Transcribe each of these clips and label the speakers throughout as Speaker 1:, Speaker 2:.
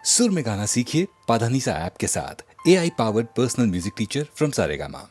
Speaker 1: सुर में गाना सीखिए पाधानीसा ऐप के साथ AI powered personal music teacher from Saregama.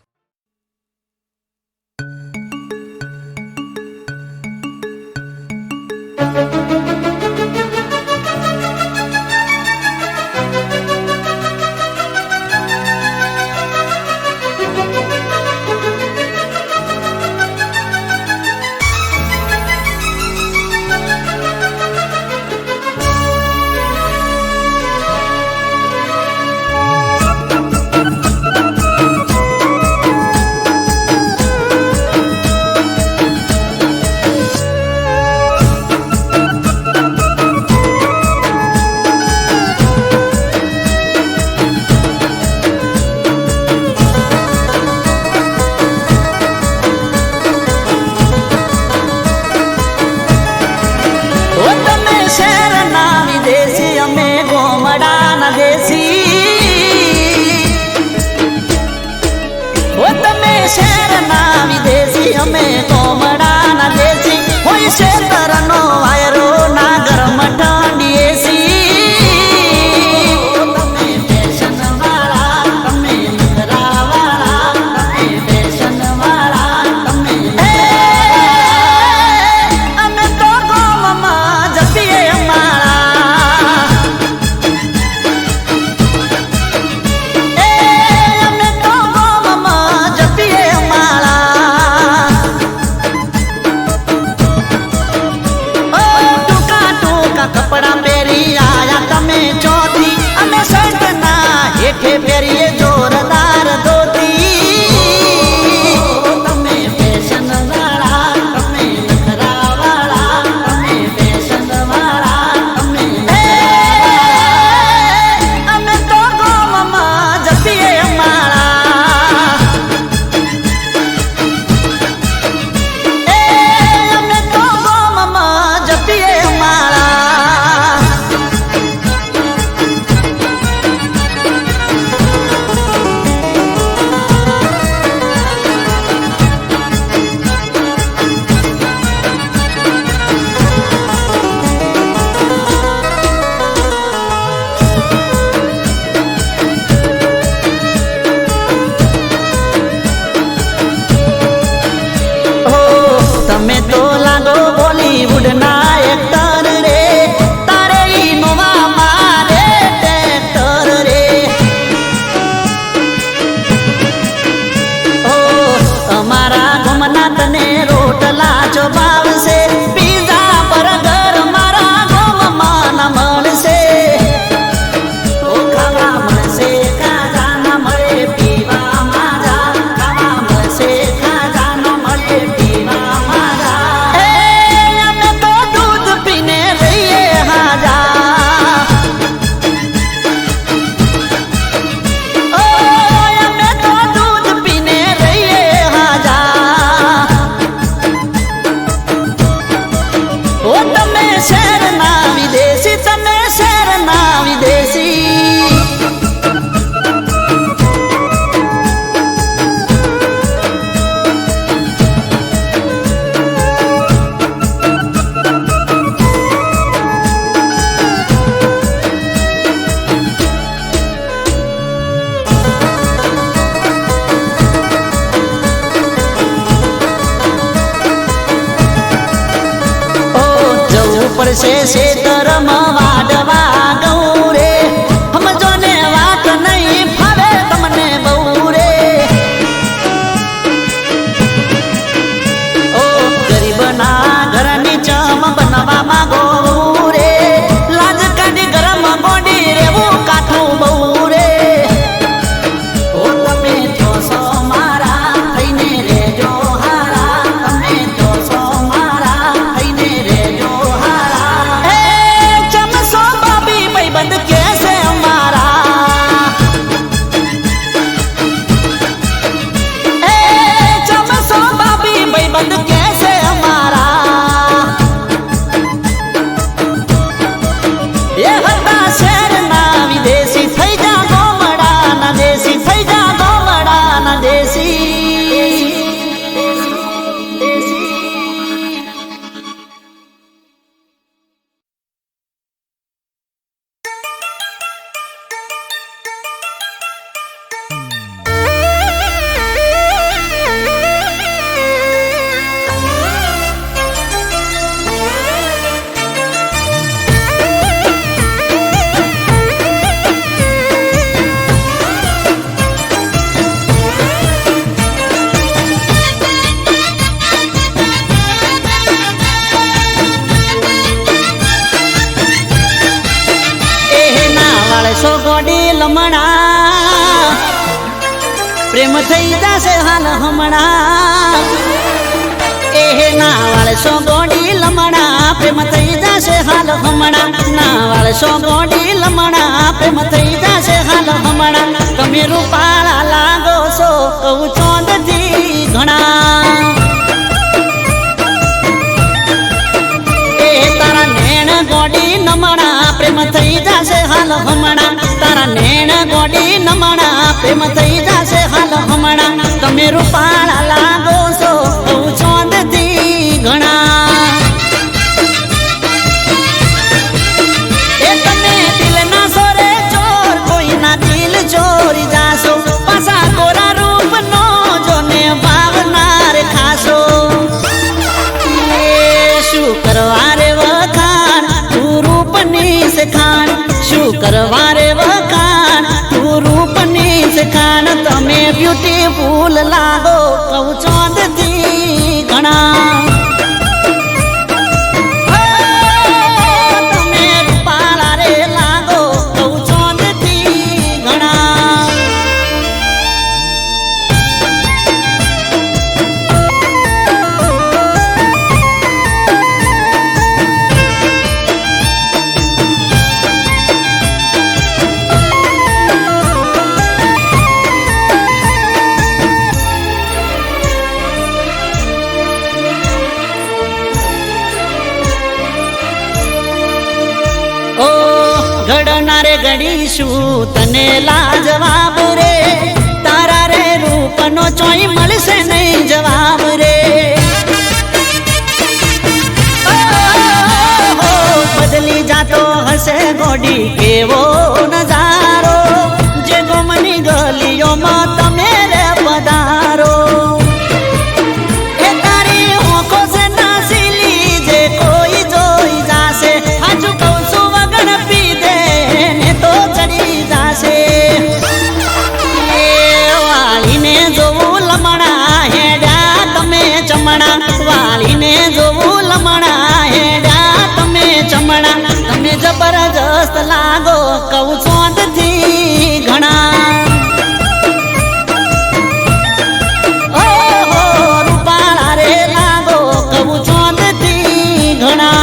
Speaker 2: વાળશો ગોડી લમણા પ્રેમ થઈ જશે હાલ હમણાં એ ના વાળશો ગોડી લમણા પ્રેમ થઈ જશે હાલ હમણાં ના વાળશો ગોડી લમણા પ્રેમ થઈ જશે હાલ હમણાં તમે રૂપાળા લાગો છો કહું ચોંદથી ઘણા એ તારા નેણ ગોડી નમણા પ્રેમ થઈ જશે હાલ હમણાં તારા નેણ ગોડી નમણા પ્રેમ થઈ જશે હાલ હમણાં તમે રૂપાળા લાગો છો કહું ચોંદથી ઘણા એ તમે દિલના સોરે ચોર કોઈના દિલ ચોરી જાશો પાછા કોરા રૂપનો જોને ભાવનાર ખાશો શું કરવા રે વખાણ તું રૂપની સખાણ શું કરવા રે વખાણ તું રૂપની સખાણ તમે બ્યુટીફુલ લાગો કહું ચોંદથી ઘણા તમે રૂપાળા રે લાગો કહું ચોંદથી ઘણા ઘડનારે ઘડીશું તને લાજવાબ રે તારા રે રૂપનો ચોઈ મળશે નહીં જવાબ રે બદલી જાતો હશે ગોડી કેવો નજારો જે ગમની ગલીઓમાં તમે રે પધારો એ તારી ઓંખો છે નાસીલી જે કોઈ જોઈ જાશે હાજુ કહું છું વગર પીધે ને તો ચડી જાશે એ વાળીને જોવું લમણા હેડ્યા તમે ચમણા વાળીને જોવું લમણા હેડ્યા તમે ચમણા તમે જબરજસ્ત લાગો કહું ચોંદથી ઘણા ઓહો રૂપાળા રે લાગો કહું ચોંદથી ઘણા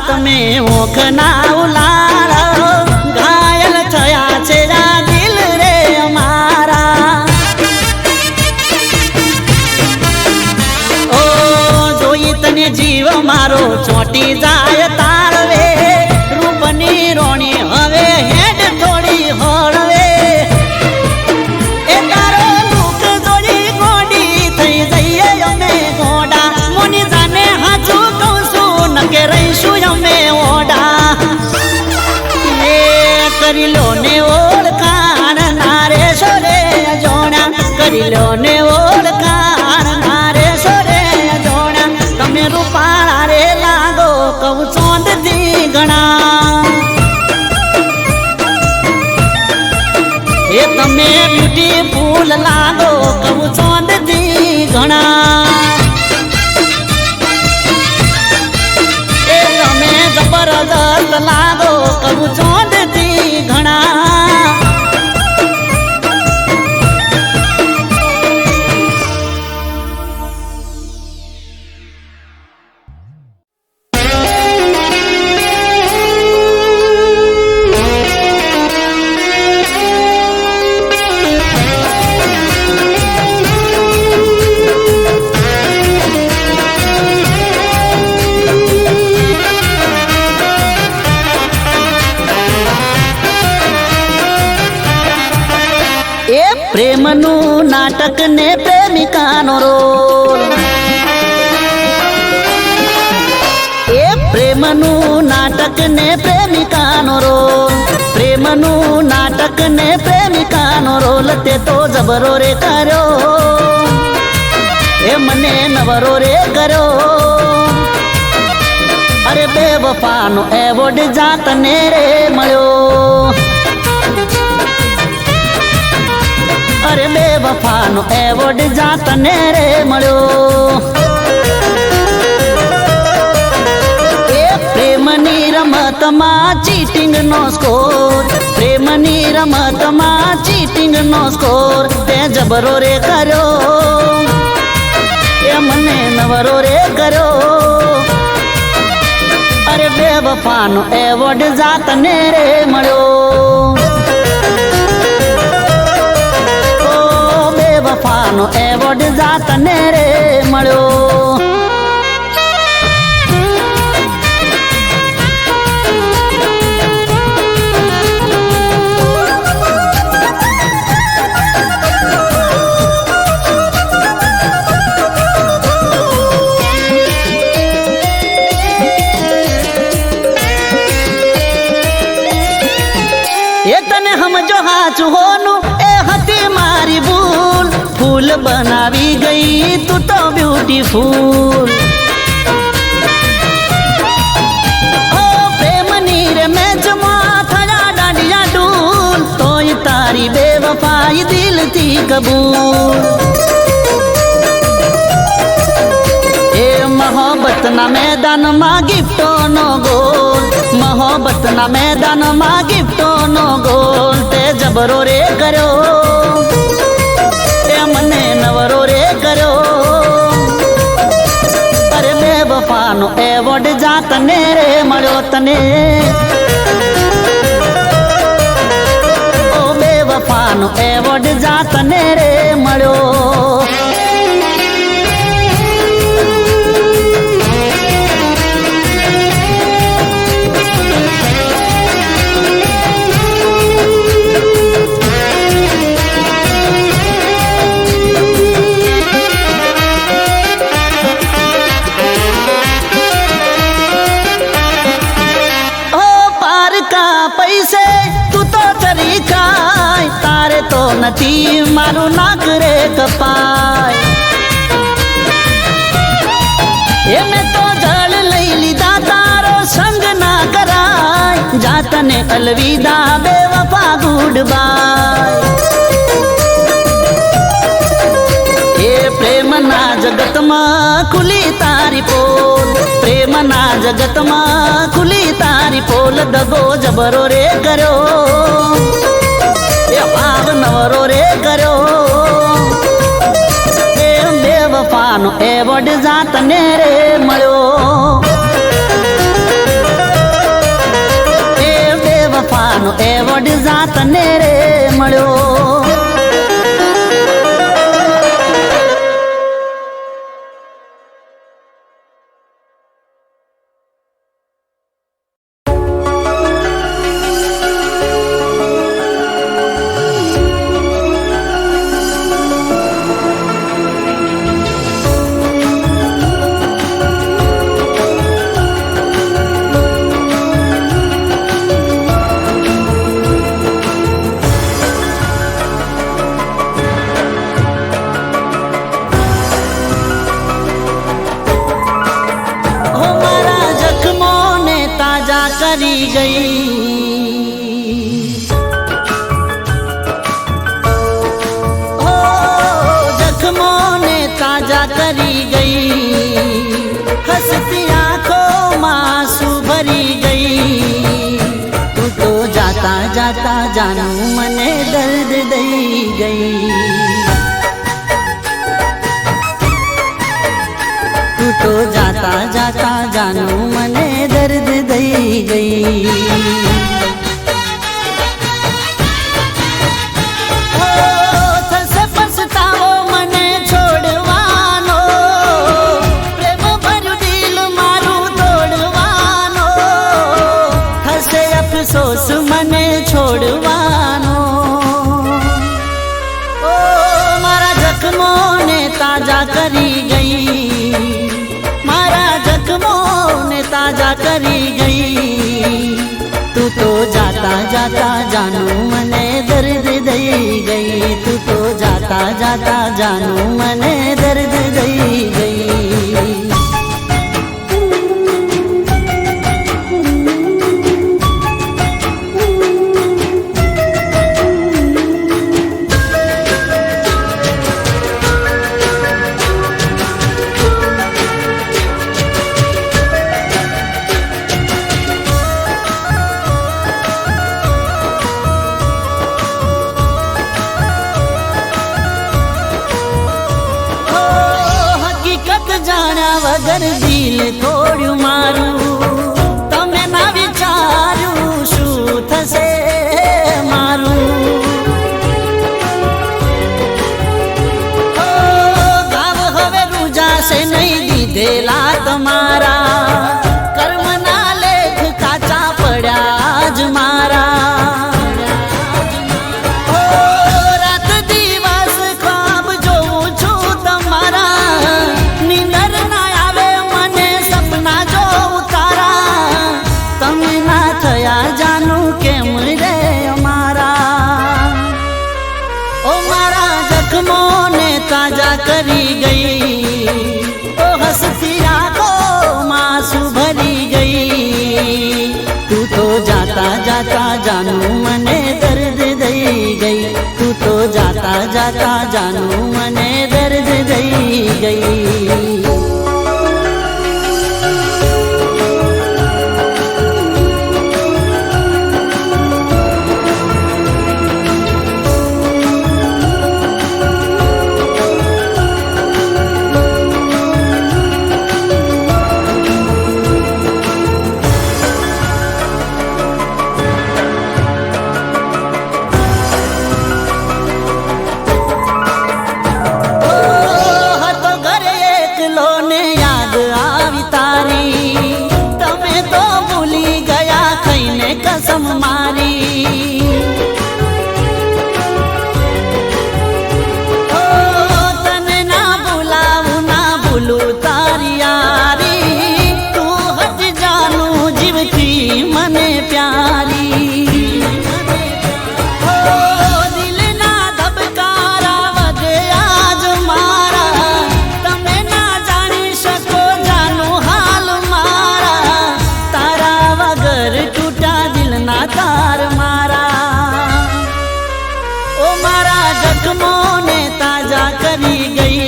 Speaker 2: તમે ઓખ ના ઉલાળો ઘાયલ થયા છે આ દિલ રે અમારા ઓ જોઈ તને જીવ મારો ચોટી જાય તાળવે રૂપની રોણી હવે હેડ થોડી હળવે એ તારો લુક જોડી ગોડી થઈ જઈએ અમે ગોડા મોની જાને હાચું કહું છું નકે રહીશું અમે ઓડા એ કરી લો ને ઓળખાણ નારે સોરે જોણા કરી લો ને ઓળખાણ નારે સોરે જોણા તમે રૂપાળા રે લાગો કહું ચોંદથી ઘણા એ તમે બ્યુટીફુલ લાગો કહું ચોંદથી ઘણા એ તમે જબરદસ્ત લાગો કહું ચોંદથી ઘણા પ્રેમનું નાટક ને પ્રેમિકાનો રોલ એ પ્રેમનું નાટક ને પ્રેમિકાનો રોલ પ્રેમનું નાટક ને પ્રેમિકા દાદાનો રોલ તે તો જબરો રે કર્યો, એ મને નવરો રે કર્યો. અરે બેવફાનો એવોર્ડ જાતને રે મળ્યો, અરે બેવફાનો એવોર્ડ જાતને રે મળ્યો. પ્રેમની રમતમાં ચીટિંગ નો સ્કોર, પ્રેમની રમતમાં ચીટિંગ નો સ્કોર તે જબરો રે કર્યો, એ મને નવરો રે કર્યો. અરે બેવફાનો એવોર્ડ જાતને રે મળ્યો, ઓ બેવફાનો એવોર્ડ જાતને રે મળ્યો. એ તને સમજો હાચું હોનું એ હતી મારી ભૂલ, ફૂલ બનાવી ગઈ તું તો બ્યુટીફુલ. ઓ પ્રેમની રે મેચમાં થયા દાંડિયા ડૂલ, તોય તારી બેવફાઈ દિલથી કબૂલ. એ મોહબ્બતના મેદાનમાં ગિફ્ટોનો ગોલ, મોહબ્બતના મેદાનમાં ગિફ્ટોનો ગોલ તે જબરો રે કર્યો, એ મને નવરો રે કર્યો. અરે બેવફાનો એવોર્ડ જાતને રે મળ્યો તને, ઓ બેવફાનો એવોર્ડ જાતને રે મળ્યો. પૈસે તું તો ચરી ખાય, તારે તો નથી મારું નાક રે કપાય. એ મેં તો જળ લઈ લીધા તારો સંગ ના કરાય, જાતને અલવિદા બેવફા ગુડ બાય. એ પ્રેમના જગતમાં ખુલી તારી પોલ, પ્રેમના જગતમાં ખુલી તારી પોલ. દગો જબરો રે કર્યો, એ ભાવ નવરો રે કર્યો. એ બેવફાનો એવોર્ડ જાતને રે મળ્યો, એ બેવફાનો એવોર્ડ જાતને રે મળ્યો. કરી ગઈ, ઓ જખમોને તાજા કરી ગઈ, હસતી આંખોમાં આંસુ ભરી ગઈ. તું તો જાતા જાતા જાનું મને દર્દ દઈ ગઈ, તું તો જાતા જાતા જાનું મને દર્દ દઈ ગઈ. ઓ થશે પછતાવો મને છોડવાનો, પ્રેમ ભર્યું દિલ મારું તોડવાનો. થશે અફસોસ મને છોડવાનો, ઓ મારા જખમોને તાજા કરી ગઈ, મારા જખમોને તાજા કરી ગઈ. તું તો જાતા જાતા જાનું મને દર્દ દઈ ગઈ. જાતા જાનું મને દર્દ દઈ ગઈ. જાણ્યા વગર દિલ તોડ્યું મારું, તમે ના વિચાર્યું શું થશે મારું. ગાવ હવે રૂજાશે નહીં દીધેલા તમારા, કર્મના લેખ કાચા પડ્યા જ મારા. તાજા કરી ગઈ ઓ હસતી આંખોમાં શું ભરી ગઈ. તું તો જાતા જાતા જાનું મને દર્દ દઈ ગઈ. તું તો જાતા જાતા જાનું મને દર્દ દઈ ગઈ. कसम मारी तने ना बुलाऊं ना भूलूं तारी यारी. तू हट जानू जीव की मने प्यारी. दिल ना धबकारा वगे आज मारा, तमे ना जानी શકો जानू हाल मारा. तारा वगर ना तार मारा ओ मारा जख्मो ने ताजा કરી ગઈ.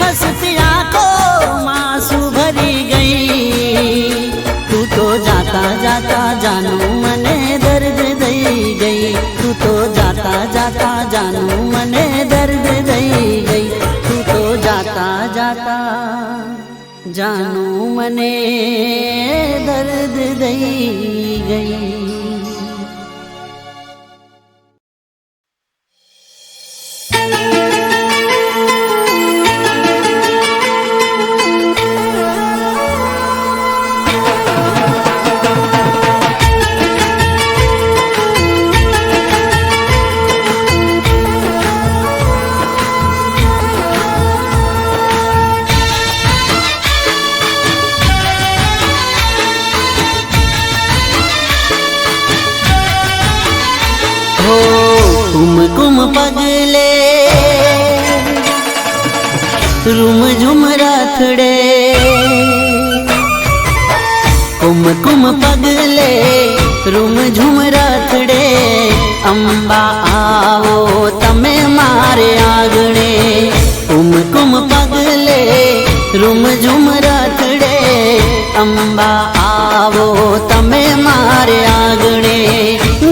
Speaker 2: હસતી આંખોમાં શું ભરી ગઈ. તું તો જાતા જાતા જાનું મને દર્દ દઈ ગઈ. તું તો જાતા જાતા જાનું મને દર્દ દઈ ગઈ. તું તો જાતા જાતા જાનું મને દર્દ દઈ ગઈ. कुम पगले रूम झुम रखड़े. कुम कुम पगले रूम झुम रखड़े. अंबा आवो तमे मारे आंगणे. कुम कुम पगले रूम झुम रखड़े. अंबा आवो तमे मारे आंगणे.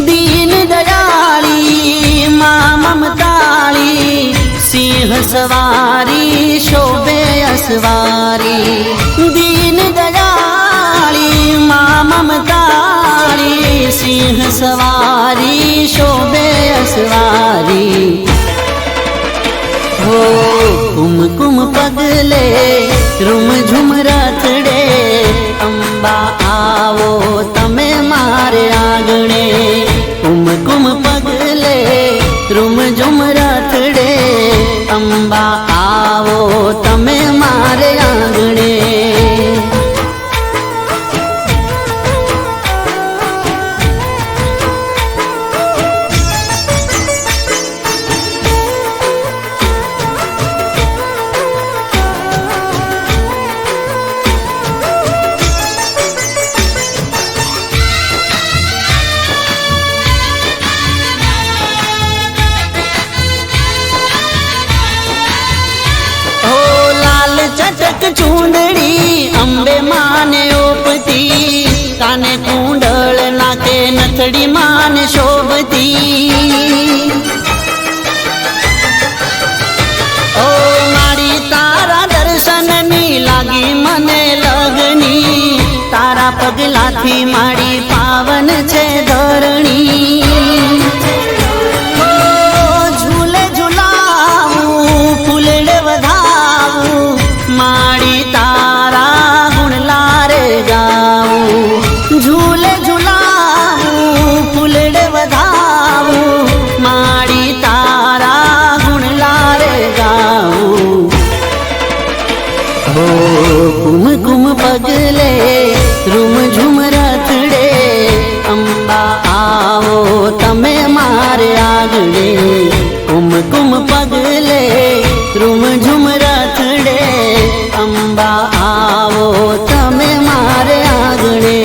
Speaker 2: दीन दयाली मां ममताली, सिंह सवारी शोभे असवारी. दीन दयाली मां ममताली, सिंह सवारी शोभे असवारी. हो कुम कुम पगले रूम झुम रथड़े. अंबा आवो तमे मारे आंगणे. कुम कुम पगले रूम झुम रथड़े. अंबा आवो तमे मारे आंगणे. ચટક ચૂંદડી અંબે માને ઓપતી, કાને કુંડળ નાકે નથડી માને શોભતી. ઓ મારી તારા દર્શનની લાગી મને લગની, તારા પગલાથી મારી પાવન છે ધરણી. ઝૂલે ઝુલાવું ફૂલડે વધાવું, મારી તારા ગુણ લારે ગાવું. ઝૂલે ઝુલાવું ફૂલડે વધાવું, મારી તારા ગુણ લારે ગાવું. કુમ કુમ પગલે રૂમ ઝુમ રથડે, અંબા આવો તમે મારે આગળે. કુમ કુમ પગલે રૂમ ઝુમ રથડે, અંબા આવો તમે મારે આગળે.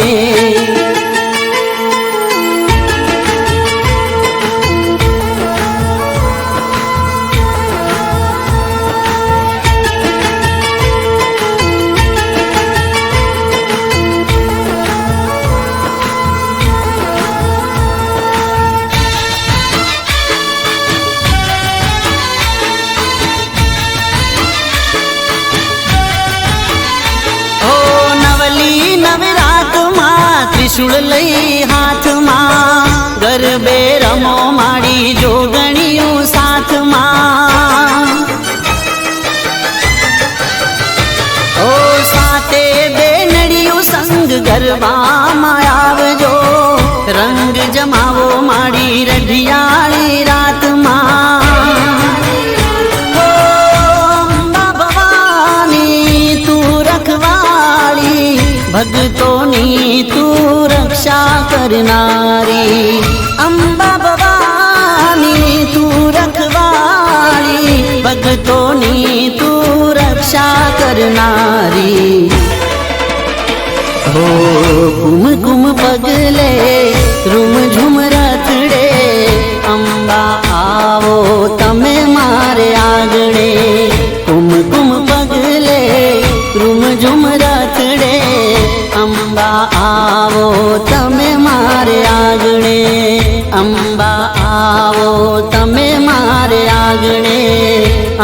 Speaker 2: ત્રિશુળ લઈ હાથમાં, ગરબે રમો માડી જોગણીયું સાથમાં. ઓ સાતે બેનડિયું સંગ ગરબામાં આવજો, રંગ જમાવો માડી રઢિયાળી રાતમાં. ઓ અંબા ભવાની તું રખવાળી, ભક્તોની તું રક્ષા કરનારી. અંબા ભવાની તું રખવાળી, ભક્તોની તું રક્ષા કરનારી. હો કુમ કુમ પગલે રૂમ ઝુમ રથડે, અંબા આવો તમે મારે આગળે. કુમ કુમ પગલે રૂમ ઝુમ રથડે, અંબા આવો તમે મારે આગળે. અંબા આવો તમે મારે આગળે.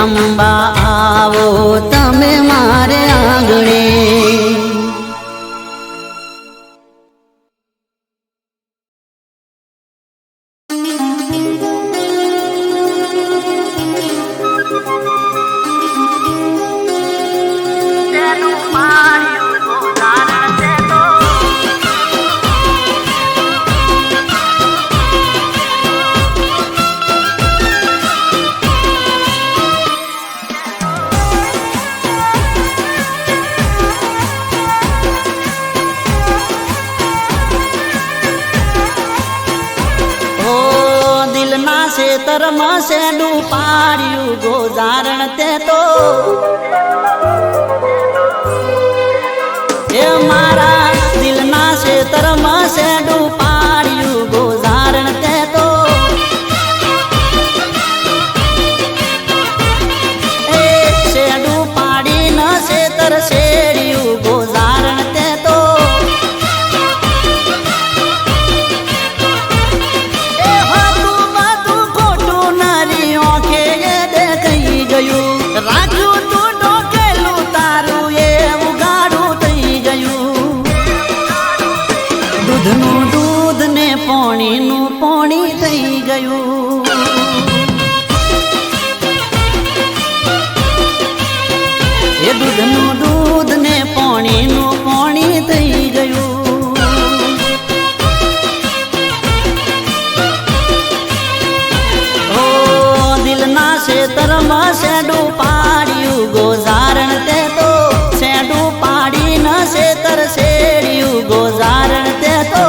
Speaker 2: અંબા આવો તમે મારે આગળે. ખેતરમાં શેડું પાડ્યું ગોજારણ તે તો એ મારા દિલના ખેતરમાં શેડું પાડ્યું ગોજારણ તે તો એ શેડું પાડીને ખેતર શેડ્યું ગોજારણ તે તો રાખ્યું તું ડોકેલું તારું એ ઉગાડું થઈ ગયું દૂધનું દૂધ ને પોણીનું પોણી થઈ ગયું એ દૂધનું દૂધ ને પોણીનું પોણી થઈ ગયું દિલના ખેતરમાં શેડું પાડ્યું ગોજારણ તે તો શેડું પાડીને ખેતર શેડ્યું ગોજારણ તે તો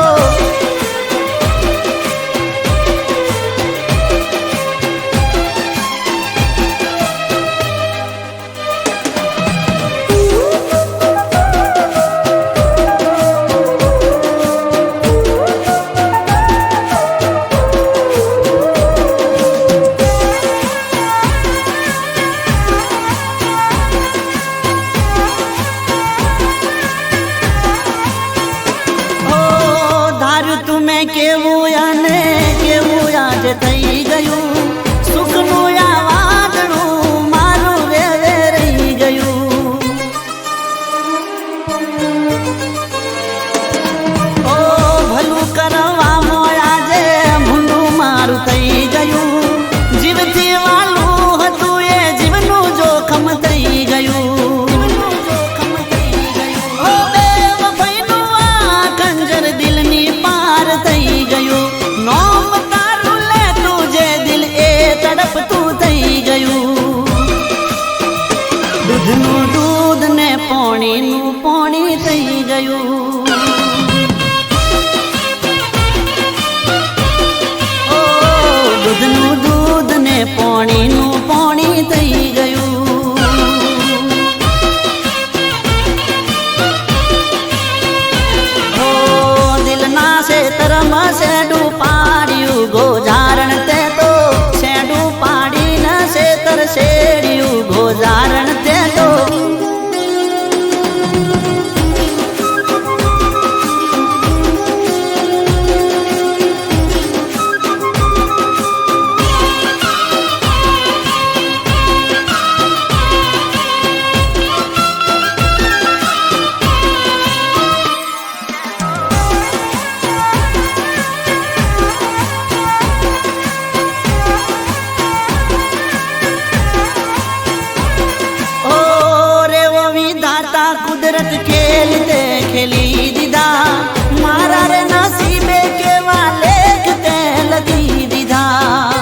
Speaker 2: ખેલ તે ખેલી દીધા મારા રે નસીબે કેવા લેખ તે લખી દીધા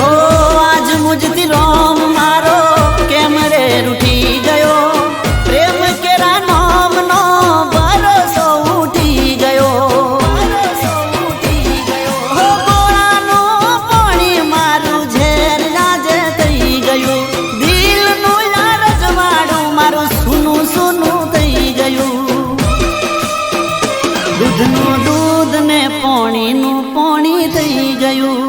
Speaker 2: ઓ આજ મુજથી રોમ મારો કેમ રે રૂઠી ગયો પ્રેમ કેરા નામ નો ભરોસો ઉઠી ગયો હો ગોળાનો પાણી મારું ઝેર રાજે થઈ ગયું દિલનું રજવાડું મારું સૂનું સૂનું થઈ ગયું દૂધનું દૂધ ને પાણીનું પાણી થઈ ગયું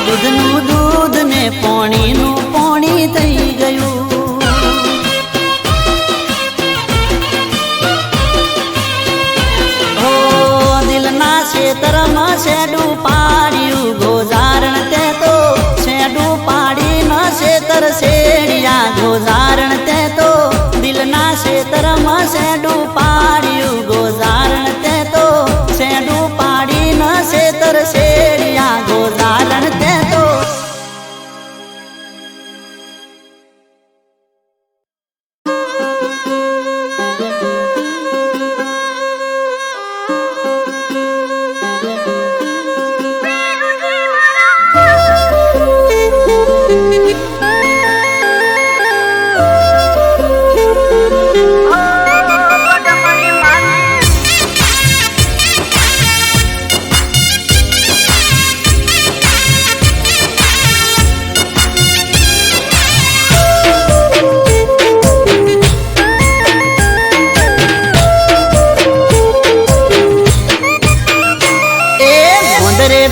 Speaker 2: દૂધનું દૂધ ને પાણીનું પાણી થઈ ગયું ઓ દિલના ખેતરમાં શેડું પાડ્યું ગોજારણ તે તો શેડું પાડી ન ખેતર શેડિયા ગોજારણ તે તો દિલના ખેતરમાં શેડું પાડ્યું ગોજારણ તે તો શેડું પાડી ન ખેતર શેડિયા ગોજારણ તે તો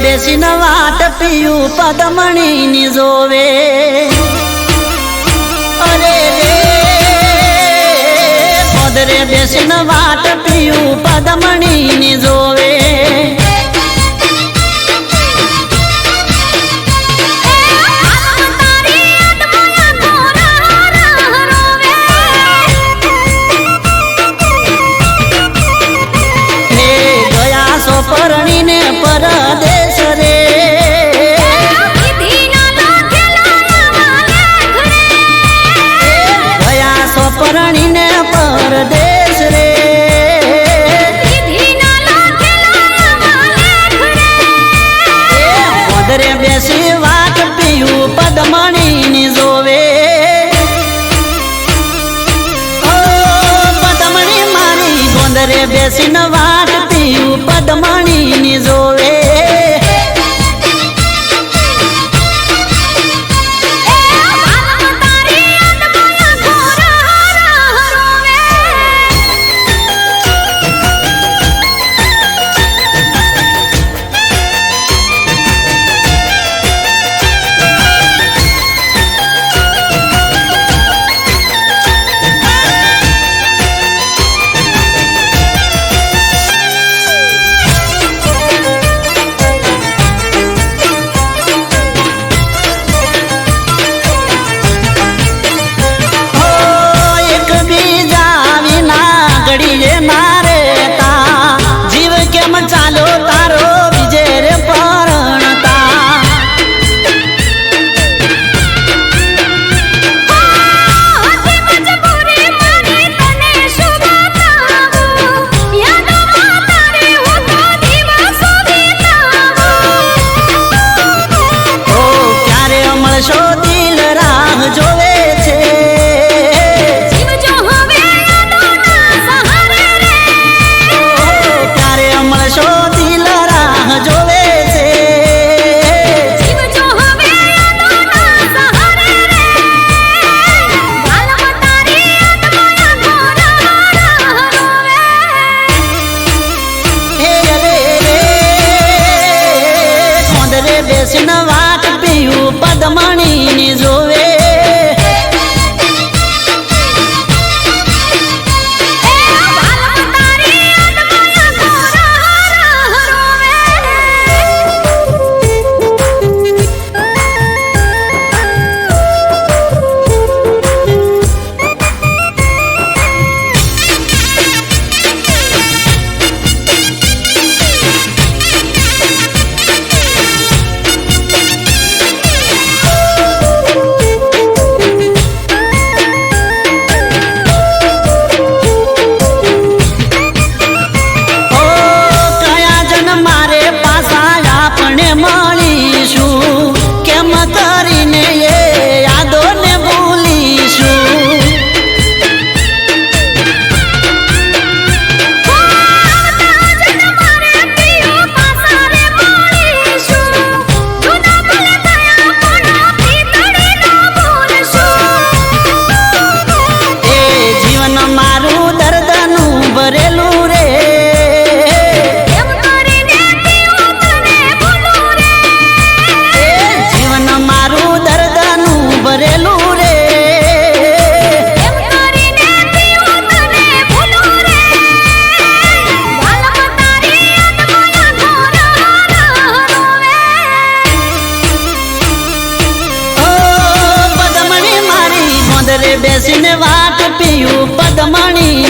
Speaker 2: બેસીને વાટ પીયું પદમણી ની જોવે અરે રે પદરે બેસીને વાટ પીયું પદમણી ની જોવે પરણીને પરદેશ રે ગયા સો પરણીને પરદેશ રે પદરે બેસી વાટ પીયું પદમણી ની જોવે પદમણી મારી ગોંદરે બેસીને વાટ પીયું પદમણી ની જોવે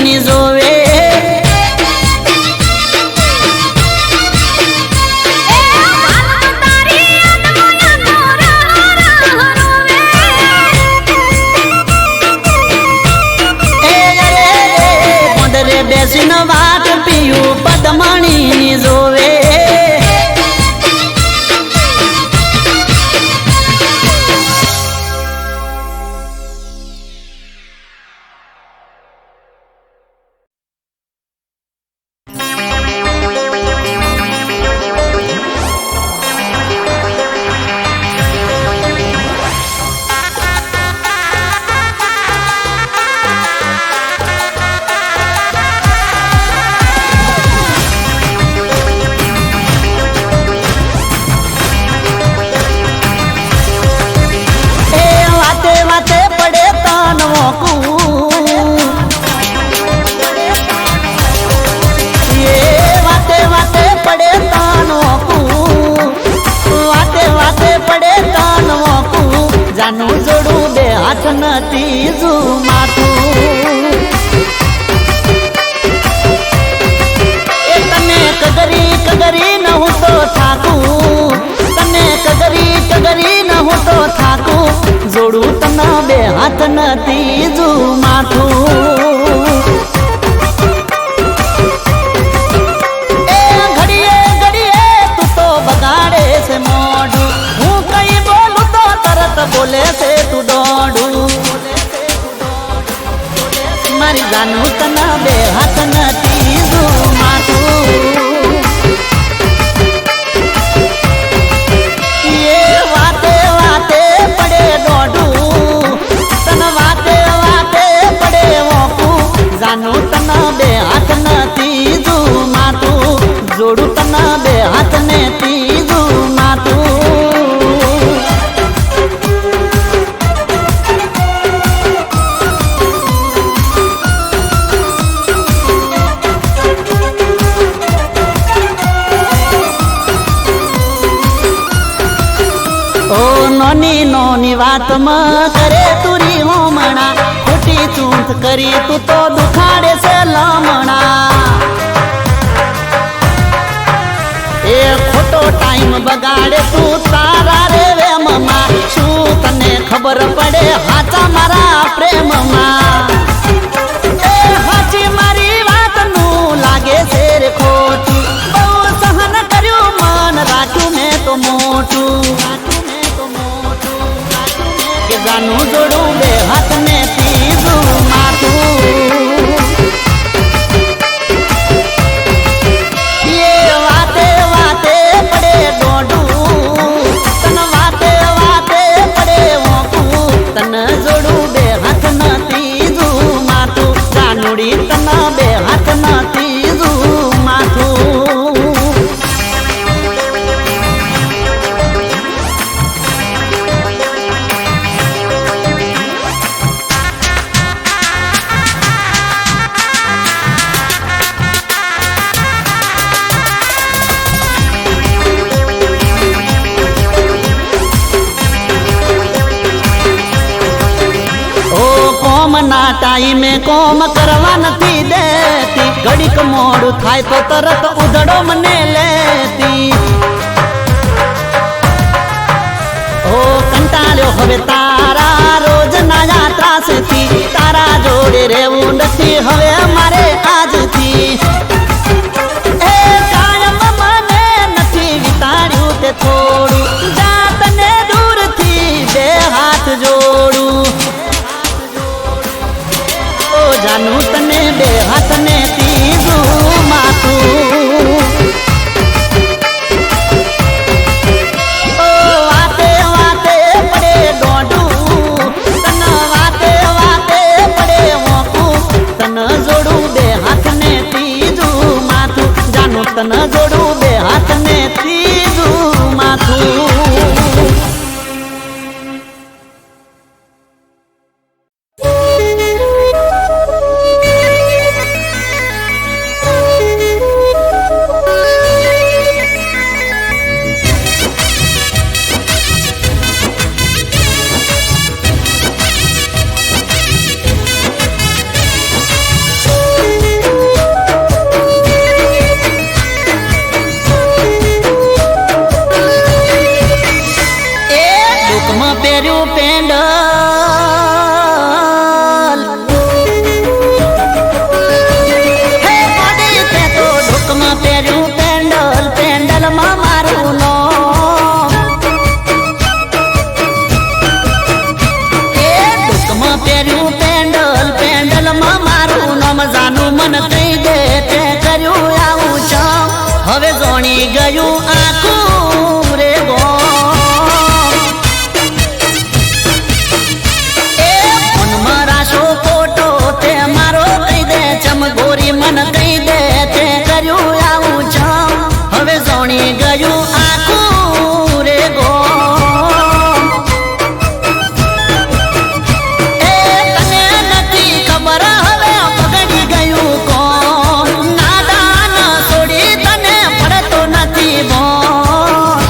Speaker 2: ની જોવે બેસીને વાત પીયું પદમણી ની જોવે જાનું જોડું બે હાથ નથી માથું એ તને કગરી ન હું તો થાકું તને કગરી ન હું તો થાકું જોડું તને બે હાથ નથી માથું એ ઘડીએ તું તો બગાડે છે મોઢું હું કઈ બોલું તો તરત બોલે છે તું દોડું મારી જાનું તને બે હાથ નથી માથું એ વાતે વાતે પડે દોડું તને વાતે વાતે પડે મોકું જાનું તને બે હાથ નથી માથું જોડું તને બે હાથ નથી માથું નોની નોની વાતમાં કરે તુરી હોમણા ખોટી ચૂંટ કરી તું તો દુખાડે છે લમણા એ ખોટો ટાઈમ બગાડે તું તારા રે વેમમાં શું તને ખબર પડે હાચા મારા પ્રેમમાં એ હાચી મારી વાતનું લાગે છે રે ખોટું બહુ સહન કર્યું મન રાખ્યું મેં તો મોટું જાનું જોડું બે હાથ ને માથું એ વાતે વાતે પડે દોડું તને વાતે વાતે પડે મોકું તને જોડું બે હાથ નથી માથું જાનુડી તને બે હાથ નથી માથું ના ટાઈમે કોમ કરવા નથી દેતી ઘડીક મોડું થાય તો તરત ઉધડો મને લેતી ઓ કંટાળ્યો હવે તારા રોજ ના ત્રાસથી તારા જોડે રહેવું નથી હવે મારે આજથી એ કાયમ મને નથી વિતાડ્યું તે થોડું જાતને દૂરથી બે હાથ જોડું જાનું તને બે હાથ ને માથું ઓ વાતે વાતે પડે દોડું તને વાતે વાતે પડે મોકું તને જોડું બે હાથ ને માથું જાનું તને જોડું બે હાથ ને માથું નોમ જાનું મન કહી દે તે કર્યું આવું છે હવે જોણી ગયું આખું રે ગોમ એ ફોનમાં રાશો ફોટો તે મારો કહી દે ચમગોરી મન કહી દે તે કર્યું આવું છે હવે જોણી ગયું આખું રે ગોમ એ તને નથી ખબર હવે પગડી ગયું કોણ નાદાન છોડી તને પડતો નથી બોલ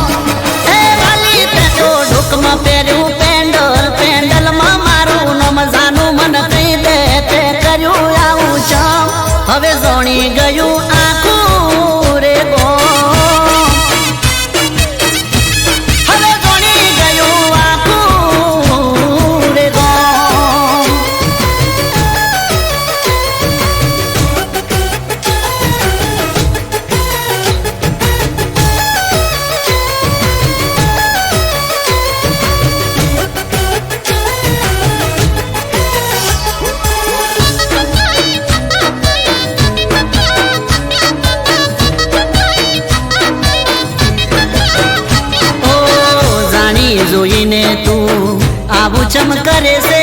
Speaker 2: એ વાલી તે તો ઢોકમાં પહેર્યું પેન્ડલ પેન્ડલમાં મારું નામ જાનું મન કહી દે તે કર્યું આવું છે હવે જોણી ગયું આખું રે ગોમ હવે જોણી ગયું આખું રે ગોમ ઓ જાણી જોઈને તું આવું ચમ કરે છે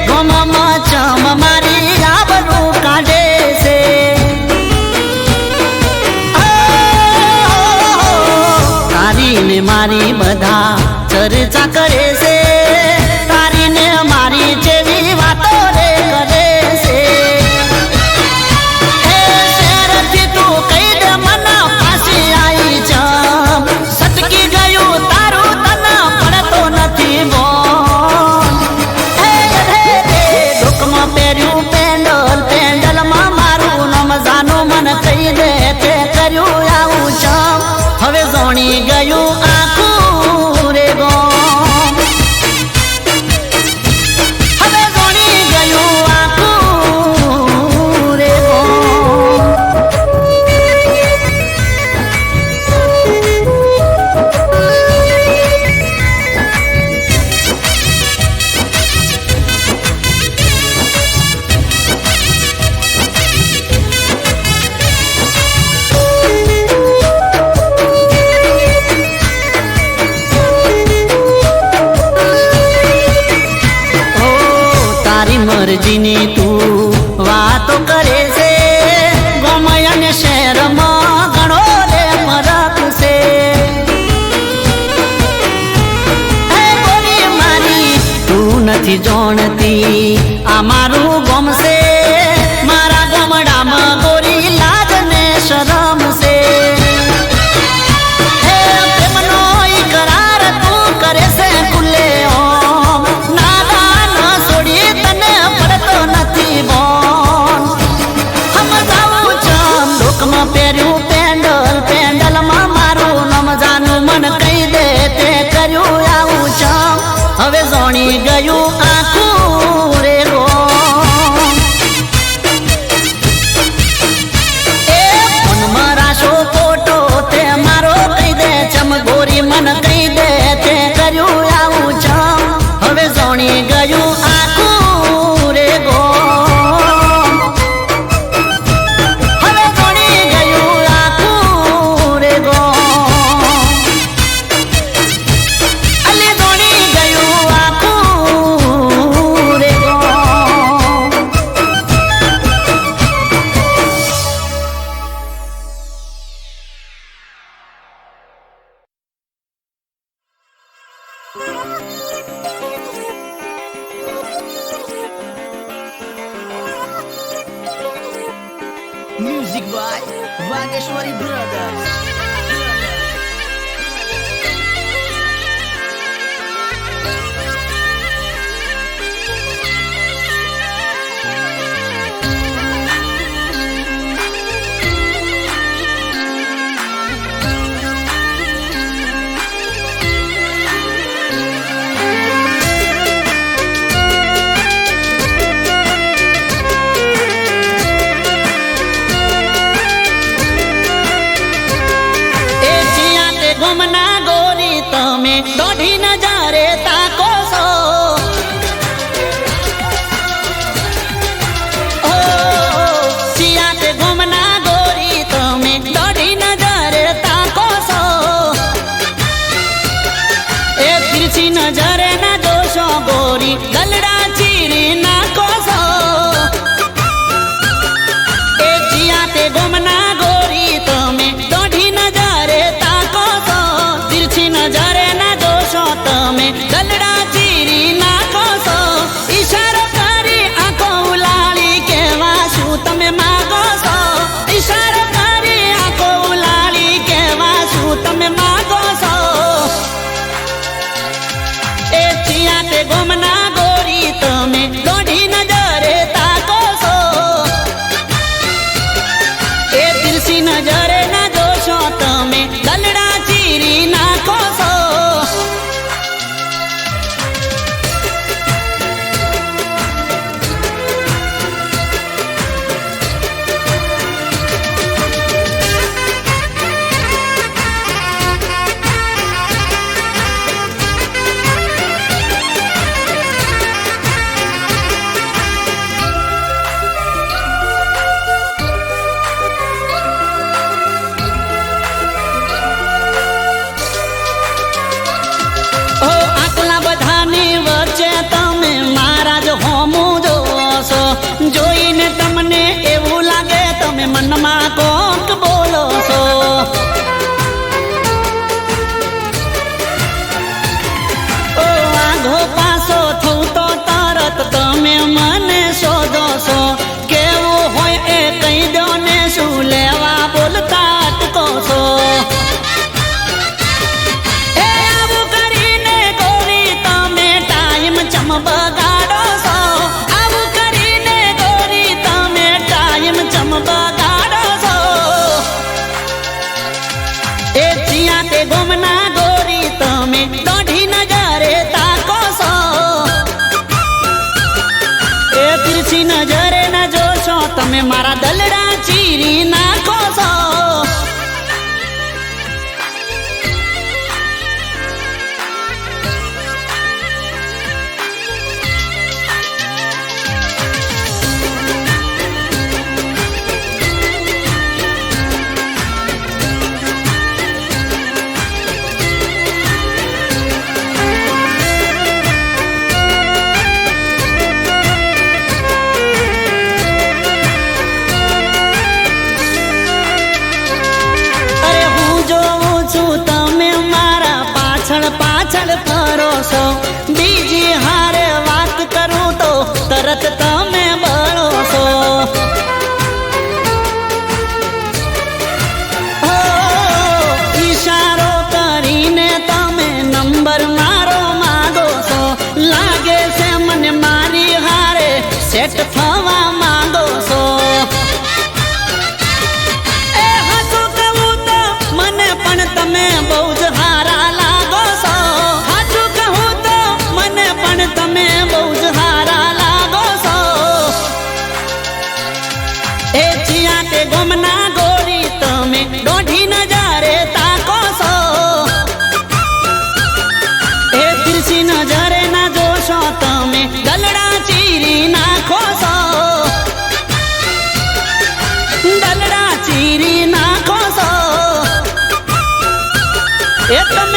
Speaker 2: ગમમાં ચમ મારી આબરૂ કાઢે છે તારી ને મારી બધા ચર્ચા કરે છે તારી ને મારી જેવી વાતો રે કરે છે એ શેરથી તું કહી દે મને પાછી આવી જમ સટકી ગયું તારું તને પડતો નથી બોલ એ ડોકમાં પહેર્યું પેન્ડલ પેન્ડલમાં મારું નામ જાનું મન કહી દે તે કર્યું આવું છે હવે જોણી ગયું આખું રે ગોમ હવે જોણી ગયું આખું રે ગોમ ઓ તારી મરજીની તું વાતો કરે છે ગમય અને શહેરમાં ઘણો રે ફરક છે હે ગોરી મારી તું નથી જાણતી આ મારું ગમશે મારા ગમડામાં ગોરી લાજ ને શરમ છે હે પ્રેમનો ઈકરાર તું કરે છે ખુલ્લે ઓમ નાદાન છોડી તને પડતો નથી બોલ સમજાવું ચમ લોકમાં પહેર્યું પેન્ડલ પેન્ડલમાં મારું નામ જાનું મન કહી દે તે કર્યું આવું ચમ હવે જોણી ગયું આખું રે ગોમ એ ફોનમાં રાશો ફોટો તે મારો કહી દે ચમગોરી મન કહી દે તે કર્યું આવું છે હવે જોણી ગયું આખું રે ગોમ હવે જોણી ગયું આખું રે ગોમ અલી જોણી ગયું આખું રે ગોમ
Speaker 3: Music by Vageshwari Brothers.
Speaker 2: દોઢી નજારે તાકો છો ઓ તમે મારા દલડા ચીરી નાખો છો. પાછળ ફરો છો, બીજી હારે વાત કરું તો તરત તમે બળો છો. ઈશારો કરીને તમે નંબર મારો માંગો છો. લાગે છે મને મારી હારે સેટ થવા માંગો છો. એ હાચું કહું તો મને પણ તમે બહુ જ હારા લાગો છો. તમે બહુ જ હારા લાગો છો. એ ચિયા તે ગમના ગોરી તમે દોઢી નજરે તાકો છો. એ તિરસી નજરે ના જોશો તમે દલડા ચીરી નાખો છો. દલડા ચીરી નાખો છો. એ તમે